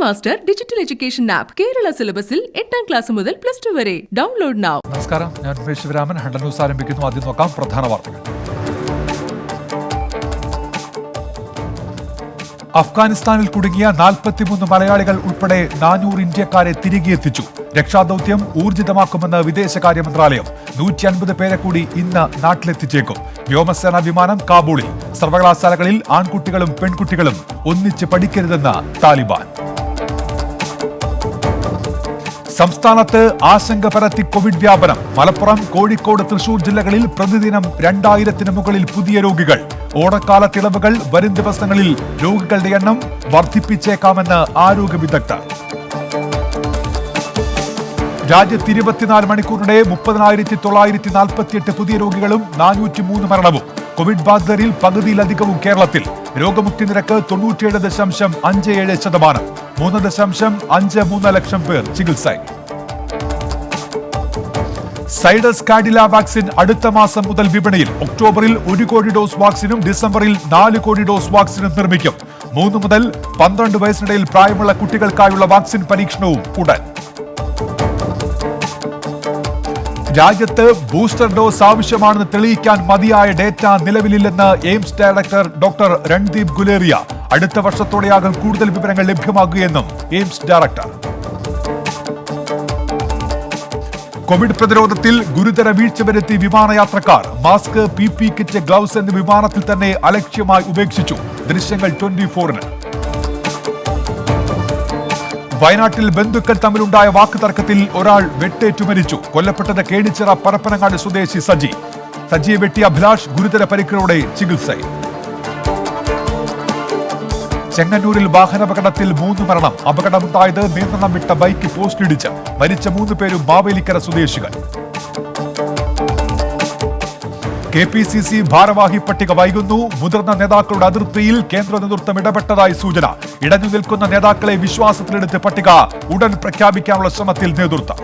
Master digital education app Kerala സിലബസിൽ 8ാം class മുതൽ +2 വരെ. Download now. നമസ്കാരം, ഞാൻ ശിവരാമൻ. ഹണ്ടൻ ന്യൂസ് ആരംഭിക്കുന്നു. ആദ്യം നോക്കാം പ്രധാന വാർത്തകൾ. അഫ്ഗാനിസ്ഥാനിൽ കുടുങ്ങിയ 43 മലയാളികൾ ഉൾപ്പെടെ 400 ഇന്ത്യക്കാരെ തിരികെ എത്തിച്ചു. രക്ഷാദൌത്യം ഊർജിതമാക്കുമെന്ന് വിദേശകാര്യ മന്ത്രാലയം. 150 പേരെ കൂടി ഇന്ന് നാട്ടിലെത്തിച്ചേക്കും. വ്യോമസേനാ വിമാനം കാബൂളിൽ. സർവകലാശാലകളിൽ ആൺകുട്ടികളും പെൺകുട്ടികളും ഒന്നിച്ച് പഠിക്കരുതെന്ന് താലിബാൻ. സംസ്ഥാനത്ത് ആശങ്ക പരത്തി കോവിഡ് വ്യാപനം. മലപ്പുറം, കോഴിക്കോട്, തൃശൂർ ജില്ലകളിൽ പ്രതിദിനം 2000-ന് മുകളിൽ പുതിയ രോഗികൾ. ഓണക്കാല ഇളവുകൾ വരും ദിവസങ്ങളിൽ രോഗികളുടെ എണ്ണം വർദ്ധിപ്പിച്ചേക്കാമെന്ന് ആരോഗ്യ വിദഗ്ധർ. രാജ്യത്ത് 24 മണിക്കൂറിനിടെ 30,948 പുതിയ രോഗികളും 403 മരണവും. കോവിഡ് ബാധിതരിൽ പകുതിയിലധികവും കേരളത്തിൽ. രോഗമുക്തി നിരക്ക് 97.57%. 3.53 ലക്ഷം പേർ ചികിത്സയിൽ. സൈഡസ് കാഡില വാക്സിൻ അടുത്ത മാസം മുതൽ വിപണിയിൽ. ഒക്ടോബറിൽ 1 കോടി ഡോസ് വാക്സിനും ഡിസംബറിൽ 4 കോടി ഡോസ് വാക്സിനും നിർമ്മിക്കും. 3 മുതൽ 12 വയസ്സിനിടയിൽ പ്രായമുള്ള കുട്ടികൾക്കായുള്ള വാക്സിൻ പരീക്ഷണവും ഉടൻ. രാജ്യത്ത് ബൂസ്റ്റർ ഡോസ് ആവശ്യമാണെന്ന് തെളിയിക്കാൻ മതിയായ ഡേറ്റ നിലവിലില്ലെന്ന് AIIMS director doctor Randeep Guleria. അടുത്ത വർഷത്തോടെയാകും കൂടുതൽ വിവരങ്ങൾ ലഭ്യമാകുകയെന്നും എയിംസ് ഡയറക്ടർ. കോവിഡ് പ്രതിരോധത്തിൽ ഗുരുതര വീഴ്ച വരുത്തി വിമാനയാത്രക്കാർ. മാസ്ക്, PP കിറ്റ്, ഗ്ലൗസ് എന്നിവ വിമാനത്തിൽ തന്നെ അലക്ഷ്യമായി ഉപേക്ഷിച്ചു. ദൃശ്യങ്ങൾ 24-ന്. വയനാട്ടിൽ ബന്ധുക്കൾ തമ്മിലുണ്ടായ വാക്കുതർക്കത്തിൽ ഒരാൾ വെട്ടേറ്റു മരിച്ചു. കൊല്ലപ്പെട്ടത് കേണിച്ചിറ പരപ്പനങ്ങാട് സ്വദേശി സജിയെ വെട്ടിയ അഭിലാഷ് ഗുരുതര പരിക്കുകളോടെ ചികിത്സയിൽ. ചെങ്ങന്നൂരിൽ വാഹനാപകടത്തിൽ 3 മരണം. അപകടമുണ്ടായത് നിയന്ത്രണം വിട്ട ബൈക്ക് പോസ്റ്റിടിച്ച്. മരിച്ച 3 പേരും മാവേലിക്കര സ്വദേശികൾ. KPCC ഭാരവാഹി പട്ടിക വൈകുന്നു. മുതിർന്ന നേതാക്കളുടെ അതിർത്തിയിൽ കേന്ദ്ര നേതൃത്വം ഇടപെട്ടതായി സൂചന. ഇടഞ്ഞു നിൽക്കുന്ന നേതാക്കളെ വിശ്വാസത്തിലെടുത്ത് പട്ടിക ഉടൻ പ്രഖ്യാപിക്കാനുള്ള ശ്രമത്തിൽ നേതൃത്വം.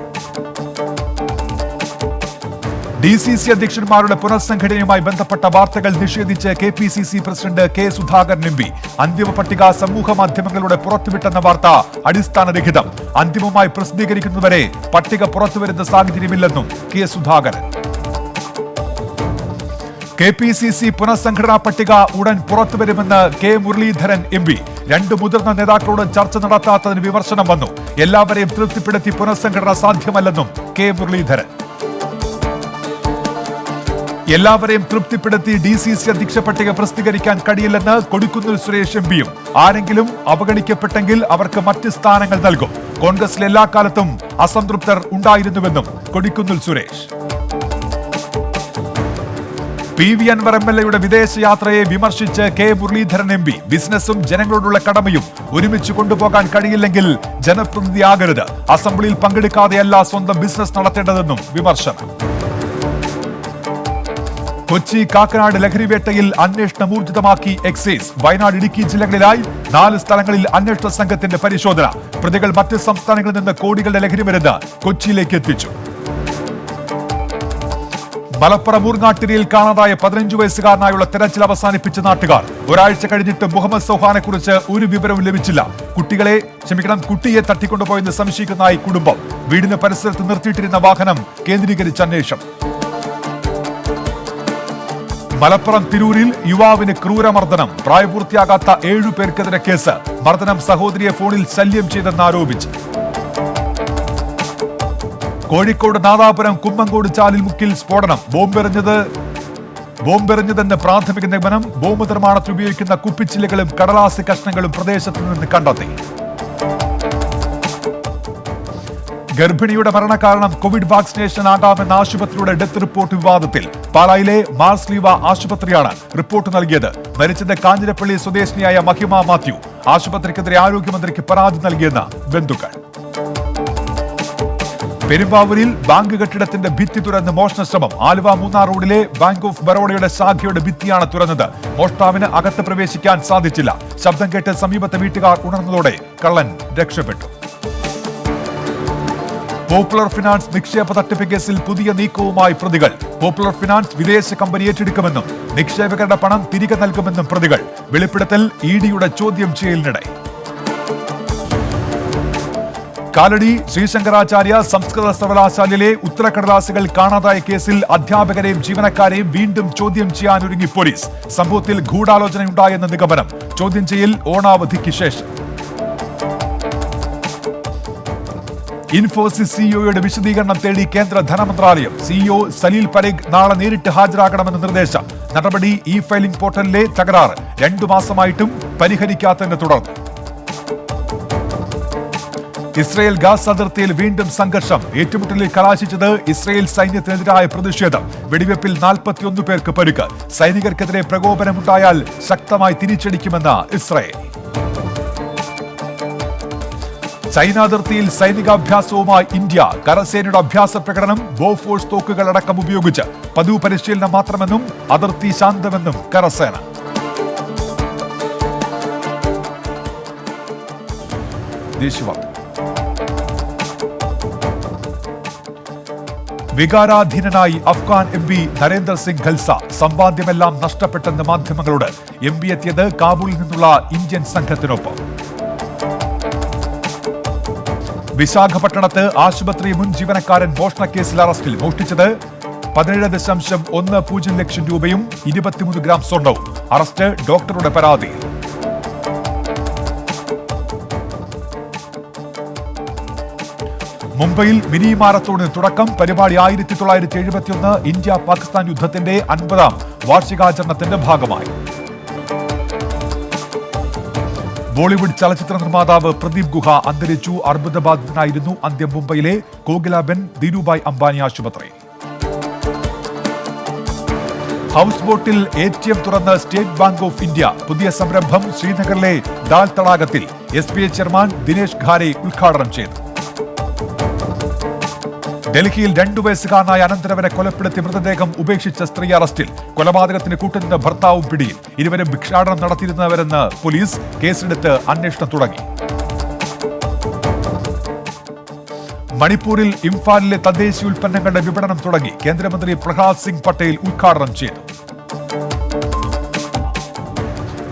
DCC അധ്യക്ഷന്മാരുടെ പുനഃസംഘടനയുമായി ബന്ധപ്പെട്ട വാർത്തകൾ നിഷേധിച്ച് KPCC president K Sudhakaran MP. അന്തിമ പട്ടിക സമൂഹ മാധ്യമങ്ങളിലൂടെ പുറത്തുവിട്ടെന്ന വാർത്ത അടിസ്ഥാനരഹിതം. അന്തിമമായി പ്രസിദ്ധീകരിക്കുന്നതുവരെ പട്ടിക പുറത്തുവരുന്ന സാഹചര്യമില്ലെന്നും K സുധാകരൻ. KPCC പുനഃസംഘടനാ പട്ടിക ഉടൻ പുറത്തുവരുമെന്ന് K മുരളീധരൻ MP. 2 മുതിർന്ന നേതാക്കളോട് ചർച്ച നടത്താത്തതിന് വിമർശനം വന്നു. എല്ലാവരെയും തൃപ്തിപ്പെടുത്തി പുനഃസംഘടന സാധ്യമല്ലെന്നും K മുരളീധരൻ. എല്ലാവരെയും തൃപ്തിപ്പെടുത്തി DCC അധ്യക്ഷ പട്ടിക പ്രസിദ്ധീകരിക്കാൻ കഴിയില്ലെന്ന് കൊടിക്കുന്നിൽ സുരേഷ് MPയും. ആരെങ്കിലും അവഗണിക്കപ്പെട്ടെങ്കിൽ അവർക്ക് മറ്റ് സ്ഥാനങ്ങൾ നൽകും. കോൺഗ്രസിൽ എല്ലാ കാലത്തും അസംതൃപ്തർ ഉണ്ടായിരുന്നുവെന്നും കൊടിക്കുന്നിൽ സുരേഷ്. PV അൻവർ MLAയുടെ വിദേശയാത്രയെ വിമർശിച്ച് K മുരളീധരൻ MP. ബിസിനസ്സും ജനങ്ങളോടുള്ള കടമയും ഒരുമിച്ച് കൊണ്ടുപോകാൻ കഴിയില്ലെങ്കിൽ ജനപ്രതിനിധിയാകരുത്. അസംബ്ലിയിൽ പങ്കെടുക്കാതെയല്ല സ്വന്തം ബിസിനസ് നടത്തേണ്ടതെന്നും വിമർശനം. കൊച്ചി, കാക്കനാട് ലഹരിവേട്ടയിൽ അന്വേഷണം ഊർജിതമാക്കി എക്സൈസ്. വയനാട്, ഇടുക്കി ജില്ലകളിലായി 4 സ്ഥലങ്ങളിൽ അന്വേഷണ സംഘത്തിന്റെ പരിശോധന. പ്രതികൾ മറ്റ് സംസ്ഥാനങ്ങളിൽ നിന്ന് കോടികളുടെ ലഹരി മരുന്ന് കൊച്ചിയിലേക്ക് എത്തിച്ചു. മലപ്പുറം ഊർങ്ങാട്ടിരിയിൽ കാണാതായ 15 വയസ്സുകാരനായുള്ള തെരച്ചിൽ അവസാനിപ്പിച്ച നാട്ടുകാർ. ഒരാഴ്ച കഴിഞ്ഞിട്ട് മുഹമ്മദ് സൗഹാനെ കുറിച്ച് ഒരു വിവരവും ലഭിച്ചില്ല. കുട്ടിയെ തട്ടിക്കൊണ്ടുപോയെന്ന് സംശയിക്കുന്നതായി കുടുംബം. വീടിന് പരിസരത്ത് നിർത്തിയിട്ടിരുന്ന വാഹനം കേന്ദ്രീകരിച്ച് അന്വേഷണം. മലപ്പുറം തിരൂരിൽ യുവാവിന് ക്രൂരമർദ്ദനം. പ്രായപൂർത്തിയാകാത്ത 7 പേർക്കെതിരെ കേസ്. മർദ്ദനം സഹോദരിയെ ഫോണിൽ ശല്യം ചെയ്തെന്ന് ആരോപിച്ച്. കോഴിക്കോട് നാദാപുരം കുമ്മങ്കോട് ചാലിൽ മുക്കിൽ സ്ഫോടനം. ബോംബെറിഞ്ഞതെന്ന് പ്രാഥമിക നിഗമനം. ബോംബ് നിർമ്മാണത്തിൽ ഉപയോഗിക്കുന്ന കുപ്പിച്ചില്ലുകളും കടലാസ് കഷ്ണങ്ങളും പ്രദേശത്ത് നിന്ന് കണ്ടെത്തി. ഗർഭിണിയുടെ മരണകാരണം കോവിഡ് വാക്സിനേഷൻ ആകാമെന്ന ആശുപത്രിയുടെ ഡെത്ത് റിപ്പോർട്ട് വിവാദത്തിൽ. പാലായിലെ മാർസ്ലീവ ആശുപത്രിയാണ് റിപ്പോർട്ട് നൽകിയത്. മരിച്ചത് കാഞ്ഞിരപ്പള്ളി സ്വദേശിനിയായ മഹിമ മാത്യു. ആശുപത്രിക്കെതിരെ ആരോഗ്യമന്ത്രിക്ക് പരാതി നൽകിയെന്ന് ബന്ധുക്കൾ. പെരുമ്പാവൂരിൽ ബാങ്ക് കെട്ടിടത്തിന്റെ ഭിത്തി തുറന്ന് മോഷണ ശ്രമം. ആലുവ മൂന്നാർ റോഡിലെ ബാങ്ക് ഓഫ് ബറോഡയുടെ ശാഖയുടെ ഭിത്തിയാണ് തുറന്നത്. മോഷ്ടാവിന് അകത്ത് പ്രവേശിക്കാൻ സാധിച്ചില്ല. ശബ്ദം കേട്ട് സമീപത്തെ വീട്ടുകാർ ഉണർന്നതോടെ കള്ളൻ രക്ഷപ്പെട്ടു. പോപ്പുലർ ഫിനാൻസ് നിക്ഷേപ തട്ടിപ്പ് കേസിൽ പുതിയ നീക്കവുമായി പ്രതികൾ. പോപ്പുലർ ഫിനാൻസ് വിദേശ കമ്പനി ഏറ്റെടുക്കുമെന്നും നിക്ഷേപകരുടെ പണം തിരികെ നൽകുമെന്നും പ്രതികൾ. വെളിപ്പെടുത്തൽ EDയുടെ ചോദ്യം ചെയ്യലിനിടെ. കാലടി ശ്രീശങ്കരാചാര്യ സംസ്കൃത സർവകലാശാലയിലെ ഉത്തരക്കടലാസുകൾ കാണാതായ കേസിൽ അധ്യാപകരെയും ജീവനക്കാരെയും വീണ്ടും ചോദ്യം ചെയ്യാനൊരുങ്ങി പോലീസ്. സംഭവത്തിൽ ഗൂഢാലോചനയുണ്ടായെന്ന നിഗമനം. ചോദ്യം ചെയ്യൽ ഓണാവധിക്ക് ശേഷം. ഇൻഫോസിസ് സിഇഒയുടെ വിശദീകരണം തേടി കേന്ദ്ര ധനമന്ത്രാലയം. സിഇഒ സലീൽ പരേഖ് നാളെ നേരിട്ട് ഹാജരാകണമെന്ന നിർദ്ദേശം. നടപടി ഇ ഫയലിംഗ് പോർട്ടലിലെ തകരാറ് 2 മാസമായിട്ടും പരിഹരിക്കാത്തതിനെ തുടർന്ന്. ഇസ്രയേൽ ഗാസ അതിർത്തിയിൽ വീണ്ടും സംഘർഷം. ഏറ്റുമുട്ടലിൽ കലാശിച്ചത് ഇസ്രയേൽ സൈന്യത്തിനെതിരായ പ്രതിഷേധം. വെടിവെപ്പിൽ 41 പേർക്ക് പരിക്ക്. സൈനികർക്കെതിരെ പ്രകോപനമുണ്ടായാൽ ശക്തമായി തിരിച്ചടിക്കുമെന്ന് ഇസ്രയേൽ. ചൈന അതിർത്തിയിൽ സൈനികാഭ്യാസവുമായി ഇന്ത്യ. കരസേനയുടെ അഭ്യാസ പ്രകടനം ബോഫോഴ്സ് തോക്കുകളടക്കം ഉപയോഗിച്ച്. പതിവ് പരിശീലനം മാത്രമെന്നും അതിർത്തി ശാന്തമെന്നും കരസേന. ദേശീയവാർത്ത. വികാരാധീനനായി അഫ്ഗാൻ MP നരേന്ദർ സിംഗ് ഖൽസ. സമ്പാദ്യമെല്ലാം നഷ്ടപ്പെട്ടെന്ന് മാധ്യമങ്ങളോട്. MP എത്തിയത് കാബൂളിൽ നിന്നുള്ള ഇന്ത്യൻ സംഘത്തിനൊപ്പം. വിശാഖപട്ടണത്ത് ആശുപത്രി മുൻ ജീവനക്കാരൻ മോഷണക്കേസിൽ അറസ്റ്റിൽ. മോഷ്ടിച്ചത് 17.10 ലക്ഷം രൂപയും 23 ഗ്രാം സ്വർണവും. അറസ്റ്റ് ഡോക്ടറുടെ പരാതി. മുംബൈയിൽ മിനി മാരത്തോണിന് തുടക്കം. പരിപാടി 1971 ഇന്ത്യ പാകിസ്ഥാൻ യുദ്ധത്തിന്റെ 50ാം വാർഷികാചരണത്തിന്റെ ഭാഗമായി. ബോളിവുഡ് ചലച്ചിത്ര നിർമ്മാതാവ് പ്രദീപ് ഗുഹ അന്തരിച്ചു. അർബുദബാധിതനായിരുന്നു. അന്ത്യം മുംബൈയിലെ കോകിലാബെൻ ധീരുഭായ് അംബാനി ആശുപത്രിയിൽ. ഹൗസ് ബോട്ടിൽ ATM തുറന്ന് സ്റ്റേറ്റ് ബാങ്ക് ഓഫ് ഇന്ത്യ. പുതിയ സംരംഭം ശ്രീനഗറിലെ ദാൽ തടാകത്തിൽ. SBI ചെയർമാൻ ദിനേശ് ഖാരെ ഉദ്ഘാടനം ചെയ്തു. ഡൽഹിയിൽ 2 വയസ്സുകാരനായ അനന്തരവനെ കൊലപ്പെടുത്തി മൃതദേഹം ഉപേക്ഷിച്ച സ്ത്രീ അറസ്റ്റിൽ. കൊലപാതകത്തിന് കൂട്ടുനിന്ന ഭർത്താവും പിടിയിൽ. ഇരുവരും ഭിക്ഷാടനം നടത്തിയിരുന്നവരെന്ന് പോലീസ്. കേസെടുത്ത് അന്വേഷണം തുടങ്ങി. മണിപ്പൂരിൽ ഇംഫാലിലെ തദ്ദേശീയ ഉൽപ്പന്നങ്ങളുടെ വിപണനം തുടങ്ങി. കേന്ദ്രമന്ത്രി പ്രഹ്ലാദ് സിംഗ് പട്ടേൽ ഉദ്ഘാടനം ചെയ്തു.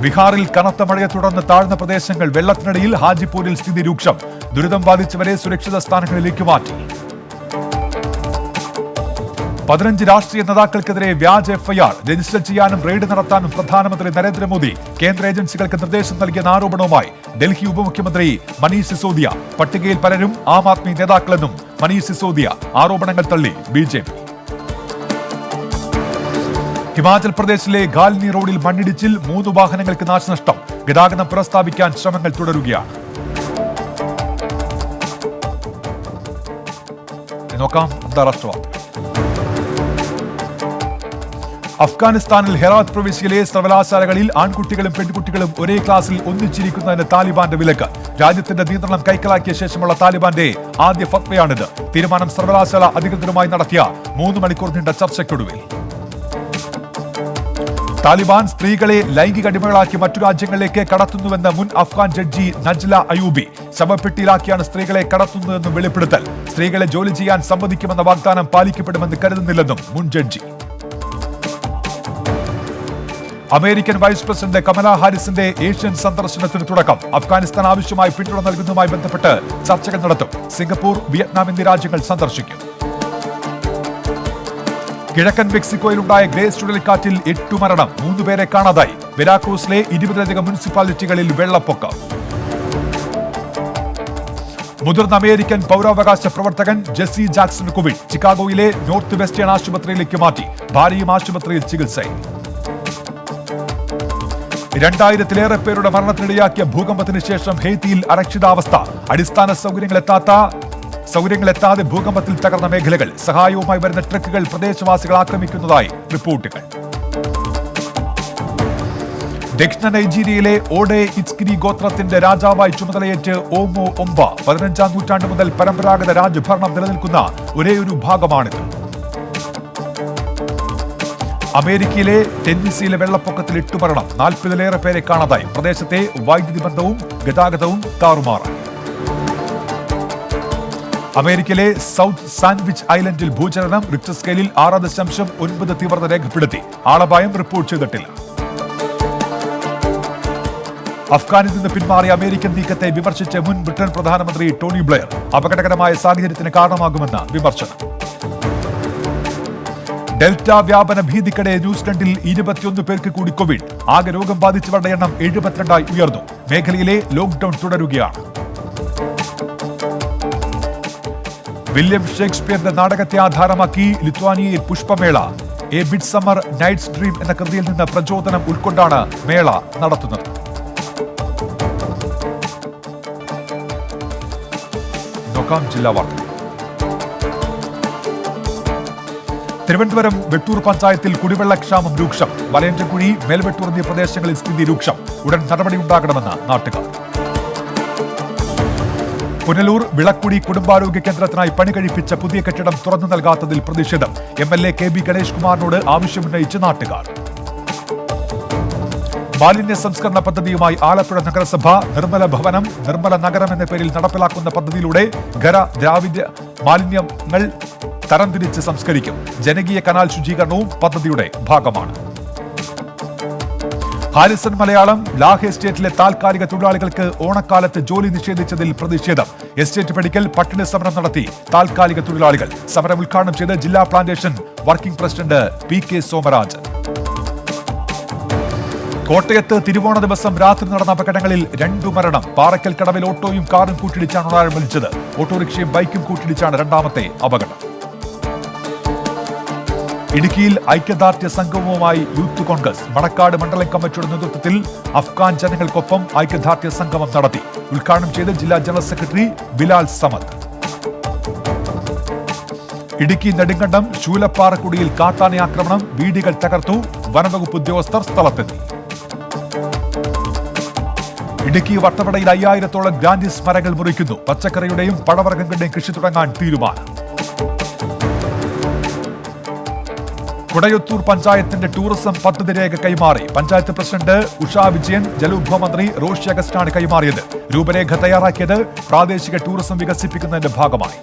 ബീഹാറിൽ കനത്ത മഴയെ തുടർന്ന് താഴ്ന്ന പ്രദേശങ്ങൾ വെള്ളത്തിനടിയിൽ. ഹാജിപൂരിൽ സ്ഥിതി രൂക്ഷം. ദുരിതം ബാധിച്ചവരെ സുരക്ഷിത സ്ഥാനങ്ങളിലേക്ക് മാറ്റി. 15 രാഷ്ട്രീയ നേതാക്കൾക്കെതിരെ വ്യാജ FIR രജിസ്റ്റർ ചെയ്യാനും റെയ്ഡ് നടത്താനും പ്രധാനമന്ത്രി നരേന്ദ്രമോദി. കേന്ദ്ര ഏജൻസികൾക്ക് നിർദ്ദേശം നൽകിയെന്ന ആരോപണവുമായി ഡൽഹി ഉപമുഖ്യമന്ത്രി മനീഷ് സിസോദിയ. പട്ടികയിൽ പലരും ആം ആദ്മി നേതാക്കളെന്നും മനീഷ് സിസോദിയ. ആരോപണങ്ങൾ തള്ളി BJP. ഹിമാചൽ പ്രദേശിലെ ഗാൽനി റോഡിൽ മണ്ണിടിച്ചിൽ. 3 വാഹനങ്ങൾക്ക് നാശനഷ്ടം. ഗതാഗതം പുനഃസ്ഥാപിക്കാൻ ശ്രമങ്ങൾ തുടരുകയാണ്. നോക്കാം അന്താരാഷ്ട്ര വാർത്ത. അഫ്ഗാനിസ്ഥാനിൽ ഹെറാത്ത് പ്രവിശ്യയിലെ സർവകലാശാലകളിൽ ആൺകുട്ടികളും പെൺകുട്ടികളും ഒരേ ക്ലാസ്സിൽ ഒന്നിച്ചിരിക്കുന്നതിന് താലിബാന്റെ വിലക്ക്. രാജ്യത്തിന്റെ നിയന്ത്രണം കൈക്കലാക്കിയ ശേഷമുള്ള താലിബാന്റെ ആദ്യ ഫത്വയാണിത്. തീരുമാനം സർവകലാശാല അധികൃതരുമായി നടത്തിയ 3 മണിക്കൂർ നീണ്ട ചർച്ചയ്ക്കൊടുവിൽ. താലിബാൻ സ്ത്രീകളെ ലൈംഗിക അടിമകളാക്കി മറ്റു രാജ്യങ്ങളിലേക്ക് കടത്തുന്നുവെന്ന് മുൻ അഫ്ഗാൻ ജഡ്ജി നജ്ല അയൂബി. ശവപ്പെട്ടിയിലാക്കിയാണ് സ്ത്രീകളെ കടത്തുന്നതെന്നും വെളിപ്പെടുത്തൽ. സ്ത്രീകളെ ജോലി ചെയ്യാൻ സമ്മതിക്കുമെന്ന വാഗ്ദാനം പാലിക്കപ്പെടുമെന്ന് കരുതുന്നില്ലെന്നും മുൻ ജഡ്ജി. അമേരിക്കൻ വൈസ് പ്രസിഡന്റ് കമലാ ഹാരിസിന്റെ ഏഷ്യൻ സന്ദർശനത്തിന് തുടക്കം. അഫ്ഗാനിസ്ഥാൻ ആവശ്യമായി പിന്തുണ നൽകുന്നതുമായി ബന്ധപ്പെട്ട് ചർച്ചകൾ നടത്തും. സിംഗപ്പൂർ, വിയറ്റ്നാം എന്നീ രാജ്യങ്ങൾ സന്ദർശിക്കും. കിഴക്കൻ മെക്സിക്കോയിലുണ്ടായ ഗ്രേസ് ചുഴലിക്കാറ്റിൽ 8 മരണം. 3 പേരെ കാണാതായി. വെരാക്രൂസിലെ 20ലധികം മുനിസിപ്പാലിറ്റികളിൽ വെള്ളപ്പൊക്കം. മുതിർന്ന അമേരിക്കൻ പൗരാവകാശ പ്രവർത്തകൻ ജെസ്സി ജാക്സൺ കോവിഡ്. ചിക്കാഗോയിലെ നോർത്ത് വെസ്റ്റേൺ ആശുപത്രിയിലേക്ക് മാറ്റി. ഭാര്യയും ആശുപത്രിയിൽ ചികിത്സയിൽ. 2000-ലേറെ പേരുടെ മരണത്തിനിടയാക്കിയ ഭൂകമ്പത്തിന് ശേഷം ഹെയ്ത്തിയിൽ അരക്ഷിതാവസ്ഥ. അടിസ്ഥാന സൗകര്യങ്ങളെത്താതെ ഭൂകമ്പത്തിൽ തകർന്ന മേഖലകൾ. സഹായവുമായി വരുന്ന ട്രക്കുകൾ പ്രദേശവാസികൾ ആക്രമിക്കുന്നതായി റിപ്പോർട്ടുകൾ. ദക്ഷിണ നൈജീരിയയിലെ ഓഡെ ഇറ്റ്സ്കിരി ഗോത്രത്തിന്റെ രാജാവായി ചുമതലയേറ്റ് ഓമോ ഒമ്പ. 15ാം നൂറ്റാണ്ട് മുതൽ പരമ്പരാഗത രാജഭരണം നിലനിൽക്കുന്ന ഒരേയൊരു ഭാഗമാണിത്. അമേരിക്കയിലെ ടെന്നീസിയിലെ വെള്ളപ്പൊക്കത്തിൽ 8 മരണം. 40-ലേറെ പേരെ കാണാതായി. പ്രദേശത്തെ വൈദ്യുതി ബന്ധവും ഗതാഗതവും താറുമാറായി. അമേരിക്കയിലെ സൗത്ത് സാൻഡ്വിച്ച് ഐലൻഡിൽ ഭൂചലനം. റിക്ടർ സ്കെയിലിൽ 6.9 തീവ്രത രേഖപ്പെടുത്തി. ആളപായം റിപ്പോർട്ട് ചെയ്തിട്ടില്ല. അഫ്ഗാനിൽ നിന്ന് പിന്മാറിയ അമേരിക്കൻ നീക്കത്തെ വിമർശിച്ച് മുൻ ബ്രിട്ടൻ പ്രധാനമന്ത്രി ടോണി ബ്ലെയർ അപകടകരമായ സാഹചര്യത്തിന് കാരണമാകുമെന്ന് വിമർശനം. ഡെൽറ്റ വ്യാപന ഭീതിക്കിടെ ന്യൂസിലൻഡിൽ 21 പേർക്ക് കൂടി കോവിഡ്. ആകെ രോഗം ബാധിച്ചവരുടെ എണ്ണം 72ആയി ഉയർന്നു. മേഖലയിലെ ലോക്ഡൌൺ തുടരുകയാണ്. വില്യം ഷേക്സ്പിയറിന്റെ നാടകത്തെ ആധാരമാക്കി ലിത്വാനിയയിൽ പുഷ്പമേള. A midsummer night's dream എന്ന കൃതിയിൽ നിന്ന് പ്രചോദനം ഉൾക്കൊണ്ടാണ് മേള നടത്തുന്നത്. നോക്കാം ജില്ലാ വാർത്ത. തിരുവനന്തപുരം വെട്ടൂർ പഞ്ചായത്തിൽ കുടിവെള്ളക്ഷാമം രൂക്ഷം. വലയഞ്ചക്കുഴി, മേൽവെട്ടൂർ എന്നീ പ്രദേശങ്ങളിൽ സ്ഥിതി രൂക്ഷം. ഉടൻ നടപടിയുണ്ടാകണമെന്ന് നാട്ടുകാർ. പുനലൂർ വിളക്കുടി കുടുംബാരോഗ്യ കേന്ദ്രത്തിനായി പണി കഴിപ്പിച്ച പുതിയ കെട്ടിടം തുറന്നു നൽകാത്തതിൽ പ്രതിഷേധം. MLA KB ഗണേഷ് കുമാറിനോട് ആവശ്യമുന്നയിച്ച് നാട്ടുകാർ. മാലിന്യ സംസ്കരണ പദ്ധതിയുമായി ആലപ്പുഴ നഗരസഭ. നിർമ്മല ഭവനം, നിർമ്മല നഗരം എന്ന പേരിൽ നടപ്പിലാക്കുന്ന പദ്ധതിയിലൂടെ ദ്രാവിഡ മാലിന്യങ്ങൾ തരംതിരിച്ച് സംസ്കരിക്കും. ജനകീയ കനാൽ ശുചീകരണവും പദ്ധതിയുടെ ഭാഗമാണ്. ഹാരിസൺ മലയാളം ലാഹ് എസ്റ്റേറ്റിലെ താൽക്കാലിക തൊഴിലാളികൾക്ക് ഓണക്കാലത്ത് ജോലി നിഷേധിച്ചതിൽ പ്രതിഷേധം. എസ്റ്റേറ്റ് മെഡിക്കൽ പട്ടിണി സമരം നടത്തി താൽക്കാലിക തൊഴിലാളികൾ. സമരം ഉദ്ഘാടനം ചെയ്ത് ജില്ലാ plantation working president PK Somaraj. കോട്ടയത്ത് തിരുവോണ ദിവസം രാത്രി നടന്ന അപകടങ്ങളിൽ 2 മരണം. പാറയ്ക്കൽ കടവിൽ ഓട്ടോയും കാറും കൂട്ടിയിടിച്ചാണ് ഒരാൾ മരിച്ചത്. ഓട്ടോറിക്ഷയും ബൈക്കും കൂട്ടിയിടിച്ചാണ് രണ്ടാമത്തെ അപകടം. ഇടുക്കിയിൽ ഐക്യദാർഢ്യ സംഗമവുമായി യൂത്ത് കോൺഗ്രസ്. മണക്കാട് മണ്ഡലം കമ്മിറ്റിയുടെ നേതൃത്വത്തിൽ അഫ്ഗാൻ ജനങ്ങൾക്കൊപ്പം ഐക്യദാർഢ്യ സംഗമം നടത്തി. ഉദ്ഘാടനം ചെയ്ത് ജില്ലാ ജനറൽ സെക്രട്ടറി ബിലാൽ സമദ്. ഇടുക്കി നെടുങ്കണ്ടം ശൂലപ്പാറക്കുടിയിൽ കാട്ടാന ആക്രമണം. വീടുകൾ തകർത്തു. വനംവകുപ്പ് ഉദ്യോഗസ്ഥർ സ്ഥലത്തെത്തി. ഇടുക്കി വട്ടവടയിൽ 5000-ഓളം ഗ്രാൻഡിസ് മരങ്ങൾ മുറിക്കുന്നു. പച്ചക്കറിയുടെയും പഴവർഗ്ഗങ്ങളുടെയും കൃഷി തുടങ്ങാൻ തീരുമാനം. കുടയത്തൂർ പഞ്ചായത്തിന്റെ ടൂറിസം പദ്ധതി രേഖ കൈമാറി. പഞ്ചായത്ത് പ്രസിഡന്റ് ഉഷാ വിജയൻ, ജലവിഭവ മന്ത്രി റോഷി അഗസ്റ്റാണ് കൈമാറിയത്. രൂപരേഖ തയ്യാറാക്കിയത് പ്രാദേശിക ടൂറിസം വികസിപ്പിക്കുന്നതിന്റെ ഭാഗമായി.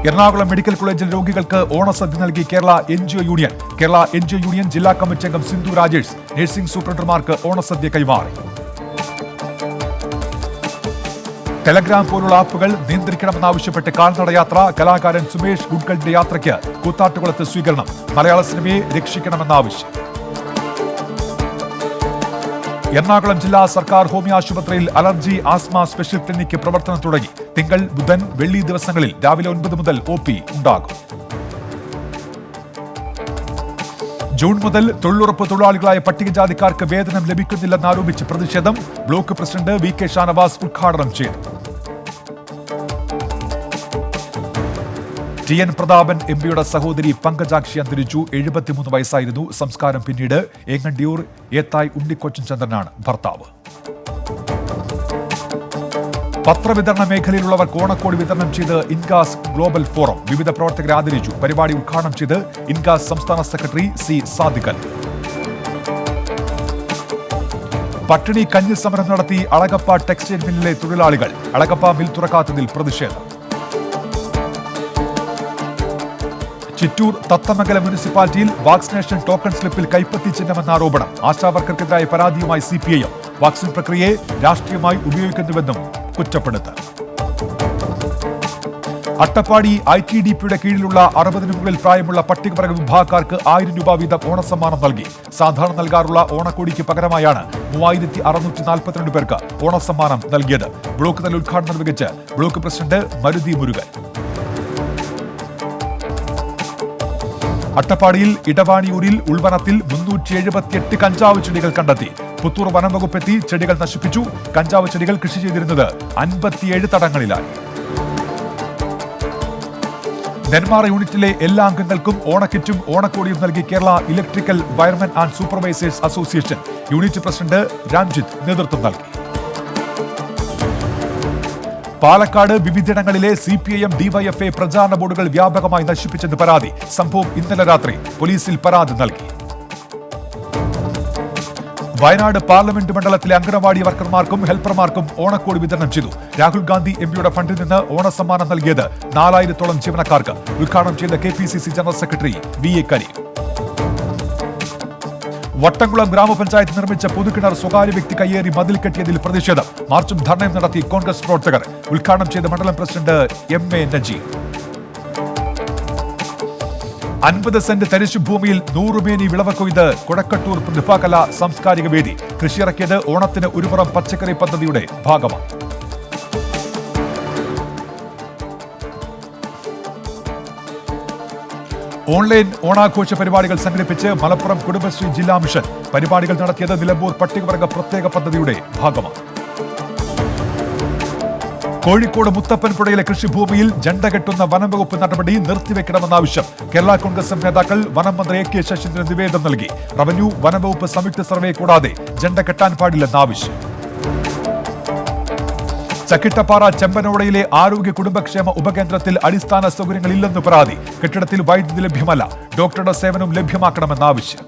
എറണാകുളം മെഡിക്കൽ കോളേജിൽ രോഗികൾക്ക് ഓണസദ്യ നൽകി Kerala NGO union. Kerala NGO union ജില്ലാ കമ്മിറ്റി അംഗം സിന്ധു രാജേഷ് നഴ്സിംഗ് സൂപ്രണ്ടർമാർക്ക് ഓണസദ്യ കൈമാറി. ടെലഗ്രാം പോലുള്ള ആപ്പുകൾ നിയന്ത്രിക്കണമെന്നാവശ്യപ്പെട്ട് കാൽനടയാത്ര. കലാകാരൻ സുമേഷ് ഗുഡ്കളുടെ യാത്രയ്ക്ക് കൂത്താട്ടുകുളത്ത് സ്വീകരണം. മലയാള സിനിമയെ രക്ഷിക്കണമെന്ന ആവശ്യം. എറണാകുളം ജില്ലാ സർക്കാർ ഹോമിയോ ആശുപത്രിയിൽ അലർജി ആസ്മ സ്പെഷ്യൽ ക്ലിനിക്ക് പ്രവർത്തനം തുടങ്ങി. തിങ്കൾ, ബുധൻ, വെള്ളി ദിവസങ്ങളിൽ രാവിലെ 9 മുതൽ OP ഉണ്ടാകും. ജൂൺ മുതൽ തൊഴിലുറപ്പ് തൊഴിലാളികളായ പട്ടികജാതിക്കാർക്ക് വേതനം ലഭിക്കുന്നില്ലെന്നാരോപിച്ച് പ്രതിഷേധം. ബ്ലോക്ക് പ്രസിഡന്റ് VK ഷാനവാസ് ഉദ്ഘാടനം ചെയ്തു. TN പ്രതാപൻ MPയുടെ സഹോദരി പങ്കജാക്ഷി അന്തരിച്ചു. 73 വയസ്സായിരുന്നു. സംസ്കാരം പിന്നീട്. ഏങ്ങണ്ടിയൂർ ഏത്തായ് ഉണ്ണിക്കൊച്ചൻ ചന്ദ്രനാണ് ഭർത്താവ്. പത്രവിതരണ മേഖലയിലുള്ളവർക്ക് ഓണക്കോടി വിതരണം ചെയ്ത് ഇൻഗാസ് ഗ്ലോബൽ ഫോറം. വിവിധ പ്രവർത്തകരെ ആദരിച്ചു. പരിപാടി ഉദ്ഘാടനം ചെയ്ത് ഇൻഗാസ് സംസ്ഥാന സെക്രട്ടറി C സാദിഖ്. പട്ടിണി കഞ്ഞി സമരം നടത്തി അളഗപ്പ ടെക്സ്റ്റൈൽ മില്ലിലെ തൊഴിലാളികൾ. അളഗപ്പ മിൽ തുറക്കാത്തതിൽ പ്രതിഷേധം. ചിറ്റൂർ തത്തമംഗലം മുനിസിപ്പാലിറ്റിയിൽ വാക്സിനേഷൻ ടോക്കൺ സ്ലിപ്പിൽ കൈപ്പത്തി ചിഹ്നമെന്ന ആരോപണം. ആശാവർക്കർക്കെതിരായ പരാതിയുമായി CPIM. വാക്സിൻ പ്രക്രിയയെ രാഷ്ട്രീയമായി ഉപയോഗിക്കുന്നുവെന്നും കുറ്റപ്പെടുത്തൽ. അട്ടപ്പാടി ITDPയുടെ കീഴിലുള്ള 60-ന് മുകളിൽ പ്രായമുള്ള പട്ടികവർഗ വിഭാഗക്കാർക്ക് 1000 രൂപ വീതം ഓണസമ്മാനം നൽകി. സാധാരണ നൽകാറുള്ള ഓണക്കോടിക്ക് പകരമായാണ് 3642 പേർക്ക് ഓണസമ്മാനം നൽകിയത്. ബ്ലോക്ക് തല ഉദ്ഘാടനം നിർവഹിച്ച് ബ്ലോക്ക് പ്രസിഡന്റ് മരുതി മുരുകൻ. അട്ടപ്പാടിയിൽ ഇടവാണിയൂരിൽ ഉൾവനത്തിൽ 378 കഞ്ചാവ് ചെടികൾ കണ്ടെത്തി. പുത്തൂർ വനം വകുപ്പെത്തി ചെടികൾ നശിപ്പിച്ചു. കഞ്ചാവ് ചെടികൾ കൃഷി ചെയ്തിരുന്നത് 57 തടങ്ങളിലായി. നെന്മാറ യൂണിറ്റിലെ എല്ലാ അംഗങ്ങൾക്കും ഓണക്കിറ്റും ഓണക്കോടിയും നൽകി Kerala electrical wiremen and supervisors association. Unit president Ramjith നേതൃത്വം നൽകി. പാലക്കാട് വിവിധയിടങ്ങളിലെ CPIM DYFI പ്രചാരണ ബോർഡുകൾ വ്യാപകമായി നശിപ്പിച്ചെന്ന് പരാതി. സംഭവം ഇന്നലെ രാത്രി പോലീസിൽ പരാതി നൽകി. വയനാട് പാർലമെന്റ് മണ്ഡലത്തിലെ അംഗനവാടി വർക്കർമാർക്കും ഹെൽപ്പർമാർക്കും ഓണക്കോടി വിതരണം ചെയ്തു. രാഹുൽ ഗാന്ധി MPയുടെ ഫണ്ടിൽ നിന്ന് ഓണസമ്മാനം നൽകിയത് 4000-ഓളം ജീവനക്കാർക്ക്. ഉദ്ഘാടനം ചെയ്ത KPCC general secretary VA Karim. Vattamkulam grama panchayat നിർമ്മിച്ച പൊതുകിണർ സ്വകാര്യ വ്യക്തി കയ്യേറി മതിൽ കെട്ടിയതിൽ പ്രതിഷേധം. മാർച്ചും ധർണയും നടത്തി കോൺഗ്രസ് പ്രവർത്തകർ. ഉദ്ഘാടനം ചെയ്ത മണ്ഡലം പ്രസിഡന്റ് MA നജീബ്. 50 സെന്റ് തരിശുഭൂമിയിൽ 100 മേനി വിളവ് കൊയ്ത് കൊടക്കട്ടൂർ പ്രതിഭാകല സാംസ്കാരിക വേദി. കൃഷിയിറക്കിയത് ഓണത്തിന് ഒരുപുറം പച്ചക്കറി പദ്ധതിയുടെ ഭാഗമാണ്. ഓൺലൈൻ ഓണാഘോഷ പരിപാടികൾ സംഘടിപ്പിച്ച് മലപ്പുറം കുടുംബശ്രീ ജില്ലാ മിഷൻ. പരിപാടികൾ നടത്തിയത് നിലമ്പൂർ പട്ടികവർഗ പ്രത്യേക പദ്ധതിയുടെ ഭാഗമാണ്. കോഴിക്കോട് മുത്തപ്പൻപുഴയിലെ കൃഷിഭൂമിയിൽ ജണ്ട കെട്ടുന്ന വനം വകുപ്പ് നടപടി നിർത്തിവെക്കണമെന്ന ആവശ്യം. കേരള കോൺഗ്രസ് എം നേതാക്കൾ വനം മന്ത്രി AK ശശീന്ദ്രൻ നിവേദനം നൽകി. റവന്യൂ വനംവകുപ്പ് സംയുക്ത സർവേ കൂടാതെ ജണ്ട കെട്ടാൻ പാടില്ലെന്ന ആവശ്യം. ചക്കിട്ടപ്പാറ ചെമ്പനോടയിലെ ആരോഗ്യ കുടുംബക്ഷേമ ഉപകേന്ദ്രത്തിൽ അടിസ്ഥാന സൗകര്യങ്ങളില്ലെന്ന് പരാതി. കെട്ടിടത്തിൽ വൈദ്യുതി ലഭ്യമല്ല. ഡോക്ടറുടെ സേവനം ലഭ്യമാക്കണമെന്ന ആവശ്യം.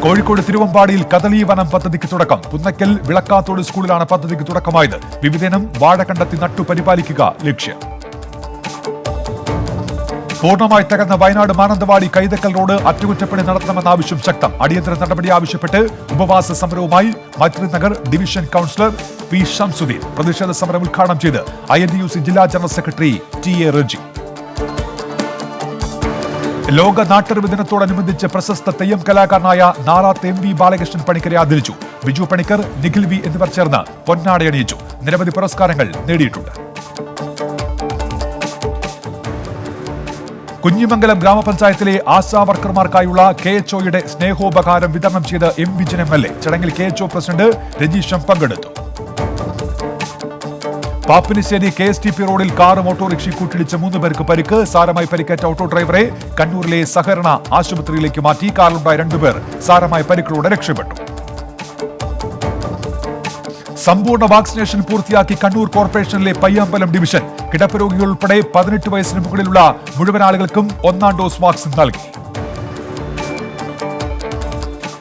കോഴിക്കോട് തിരുവമ്പാടിയിൽ കദളീവനം പദ്ധതിക്ക് തുടക്കം. പുന്നക്കൽ വിളക്കാത്തോട് സ്കൂളിലാണ് പദ്ധതിക്ക് തുടക്കമായത്. വിവിധയിനം വാഴ കണ്ടെത്തി നട്ടു പരിപാലിക്കുക ലക്ഷ്യം. പൂർണ്ണമായി തകർന്ന വയനാട് മാനന്തവാടി കൈതക്കൽ റോഡ് അറ്റകുറ്റപ്പണി നടത്തണമെന്ന ആവശ്യം ശക്തം. അടിയന്തര നടപടി ആവശ്യപ്പെട്ട് ഉപവാസ സമരവുമായി Maitri Nagar division councillor P Shamsuddin. പ്രതിഷേധ സമരം ഉദ്ഘാടനം ചെയ്ത് INTUC ജില്ലാ ജനറൽ സെക്രട്ടറി TA റജി. ലോക നാട്ടറിവ് ദിനത്തോടനുബന്ധിച്ച് പ്രശസ്ത തെയ്യം കലാകാരനായ നാറാത്ത് MV ബാലകൃഷ്ണൻ പണിക്കരെ ആദരിച്ചു. ബിജു പണിക്കർ, നിഖിൽ V എന്നിവർ ചേർന്ന് പൊന്നാടയണിയിച്ചു. നിരവധി പുരസ്കാരങ്ങൾ നേടിയിട്ടുണ്ട്. കുഞ്ഞിമംഗലം ഗ്രാമപഞ്ചായത്തിലെ ആശാ വർക്കർമാർക്കായുള്ള KHOയുടെ സ്നേഹോപകാരം വിതരണം ചെയ്ത് M വിജയൻ MLA. ചടങ്ങിൽ KHO പ്രസിഡന്റ് രജീഷും പങ്കെടുത്തു. പാപ്പിനിശ്ശേരി KSTP റോഡിൽ കാറും ഓട്ടോറിക്ഷയും കൂട്ടിയിടിച്ച് 3 പേർക്ക് പരിക്ക്. സാരമായി പരിക്കേറ്റ ഓട്ടോ ഡ്രൈവറെ കണ്ണൂരിലെ സഹകരണ ആശുപത്രിയിലേക്ക് മാറ്റി. കാറിലുണ്ടായ 2 പേർ സാരമായ പരിക്കുകളോടെ രക്ഷപ്പെട്ടു. സമ്പൂർണ്ണ വാക്സിനേഷൻ പൂർത്തിയാക്കി കണ്ണൂർ കോർപ്പറേഷനിലെ പയ്യാമ്പലം ഡിവിഷൻ. കിടപ്പ് രോഗികൾ ഉൾപ്പെടെ 18 വയസ്സിന് മുകളിലുള്ള മുഴുവൻ ആളുകൾക്കും 1ാം ഡോസ് വാക്സിൻ നൽകി.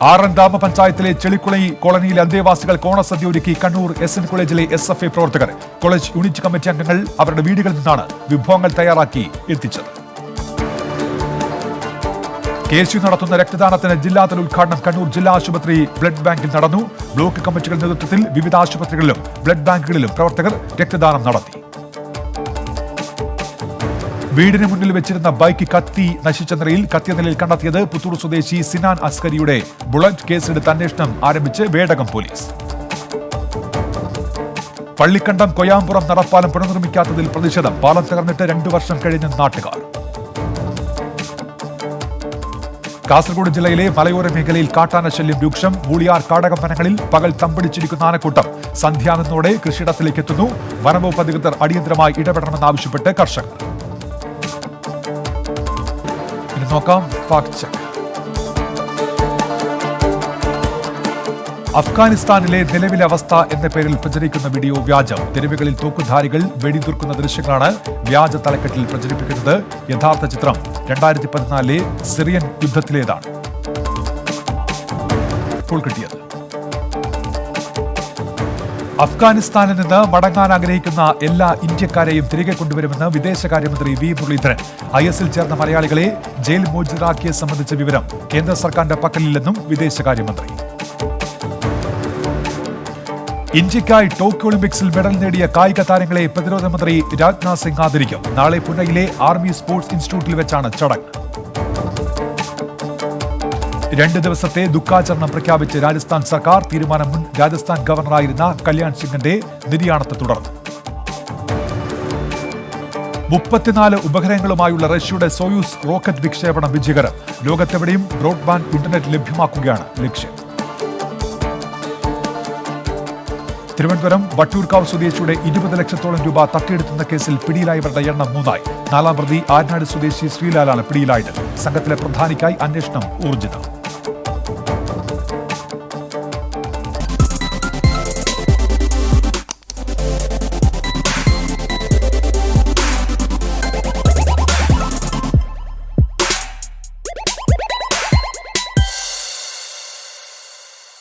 ആറൻ ഗ്രാമപഞ്ചായത്തിലെ ചെളിക്കുളി കോളനിയിലെ അന്തേവാസികൾക്ക് ഓണസദ്യ ഒരുക്കി കണ്ണൂർ SN കോളേജിലെ SFI പ്രവർത്തകർ. കോളേജ് യൂണിറ്റ് കമ്മിറ്റി അംഗങ്ങൾ അവരുടെ വീടുകളിൽ നിന്നാണ് വിഭവങ്ങൾ തയ്യാറാക്കി എത്തിച്ചത്. KSU നടത്തുന്ന രക്തദാനത്തിന് ജില്ലാതല ഉദ്ഘാടനം കണ്ണൂർ ജില്ലാ ആശുപത്രി ബ്ലഡ് ബാങ്കിൽ നടന്നു. ബ്ലോക്ക് കമ്മിറ്റികളുടെ നേതൃത്വത്തിൽ വിവിധ ആശുപത്രികളിലും ബ്ലഡ് ബാങ്കുകളിലും പ്രവർത്തകർ രക്തദാനം നടത്തി. വീടിന് മുന്നിൽ വെച്ചിരുന്ന ബൈക്ക് കത്തി നശിച്ച നിലയിൽ കണ്ടെത്തിയത് പുത്തൂർ സ്വദേശി സിനാൻ അസ്കരിയുടെ ബുള്ളറ്റ്. കേസെടുത്ത് അന്വേഷണം ആരംഭിച്ച് വേടകം പോലീസ്. പള്ളിക്കണ്ടം കൊയാമ്പുറം നടപ്പാലം പുനർനിർമ്മിക്കാത്തതിൽ പ്രതിഷേധം. പാലം തകർന്നിട്ട് 2 വർഷം കഴിഞ്ഞ നാട്ടുകാർ. കാസർഗോഡ് ജില്ലയിലെ മലയോര മേഖലയിൽ കാട്ടാന ശല്യം രൂക്ഷം. മൂളിയാർ കാടകം വനങ്ങളിൽ പകൽ തമ്പടിച്ചിരിക്കുന്ന ആനക്കൂട്ടം. സന്ധ്യാനത്തോടെ കൃഷിയിടത്തിലേക്ക് എത്തുന്നു. വനംവകുപ്പ് അധികൃതർ അടിയന്തരമായി ഇടപെടണമെന്നാവശ്യപ്പെട്ട് കർഷകർ. നോക്കാം ഫാക്ട് ചെക്ക്. അഫ്ഗാനിസ്ഥാനിലെ നിലവിലെ അവസ്ഥ എന്ന പേരിൽ പ്രചരിക്കുന്ന വീഡിയോ വ്യാജം. തെരുവുകളിൽ തോക്കുധാരികൾ വെടിതീർക്കുന്ന ദൃശ്യങ്ങളാണ് വ്യാജ തലക്കെട്ടിൽ പ്രചരിപ്പിക്കുന്നത്. യഥാർത്ഥ ചിത്രം 2014 സിറിയൻ യുദ്ധത്തിലേതാണ് ഇപ്പോൾ കിട്ടിയത്. അഫ്ഗാനിസ്ഥാനിൽ നിന്ന് മടങ്ങാൻ ആഗ്രഹിക്കുന്ന എല്ലാ ഇന്ത്യക്കാരെയും തിരികെ കൊണ്ടുവരുമെന്ന് വിദേശകാര്യമന്ത്രി V മുരളീധരൻ. IS ചേർന്ന മലയാളികളെ ജയിൽ മോചിതരാക്കിയ സംബന്ധിച്ച വിവരം കേന്ദ്ര സർക്കാരിന്റെ പക്കലില്ലെന്നും വിദേശകാര്യമന്ത്രി. ഇന്ത്യക്കായി ടോക്കിയോ ഒളിമ്പിക്സിൽ മെഡൽ നേടിയ കായിക താരങ്ങളെ പ്രതിരോധ മന്ത്രി രാജ്നാഥ് സിംഗ് ആദരിക്കും. നാളെ പൂനെയിലെ ആർമി സ്പോർട്സ് ഇൻസ്റ്റിറ്റ്യൂട്ടിൽ വെച്ചാണ് ചടങ്ങ്. 2 ദിവസത്തെ ദുഃഖാചരണം പ്രഖ്യാപിച്ച് രാജസ്ഥാൻ സർക്കാർ. തീരുമാനം മുൻ രാജസ്ഥാൻ ഗവർണറായിരുന്ന കല്യാൺ സിംഗിന്റെ നിര്യാണത്തെ തുടർന്ന്. 34 ഉപഗ്രഹങ്ങളുമായുള്ള റഷ്യയുടെ സോയൂസ് റോക്കറ്റ് വിക്ഷേപണം വിജയകരം. ലോകത്തെവിടെയും ബ്രോഡ്ബാൻഡ് ഇന്റർനെറ്റ് ലഭ്യമാക്കുകയാണ് ലക്ഷ്യം. തിരുവനന്തപുരം വട്ടിയൂർക്കാവ് സ്വദേശിയുടെ 20 ലക്ഷത്തോളം രൂപ തട്ടിയെടുത്തുന്ന കേസിൽ പിടിയിലായവരുടെ എണ്ണം 3ആയി. 4ാം പ്രതി ആര്നാട് സ്വദേശി ശ്രീലാലാണ് പിടിയിലായത്. സംഘത്തിലെ പ്രധാനിക്കായി അന്വേഷണം ഊർജിതം.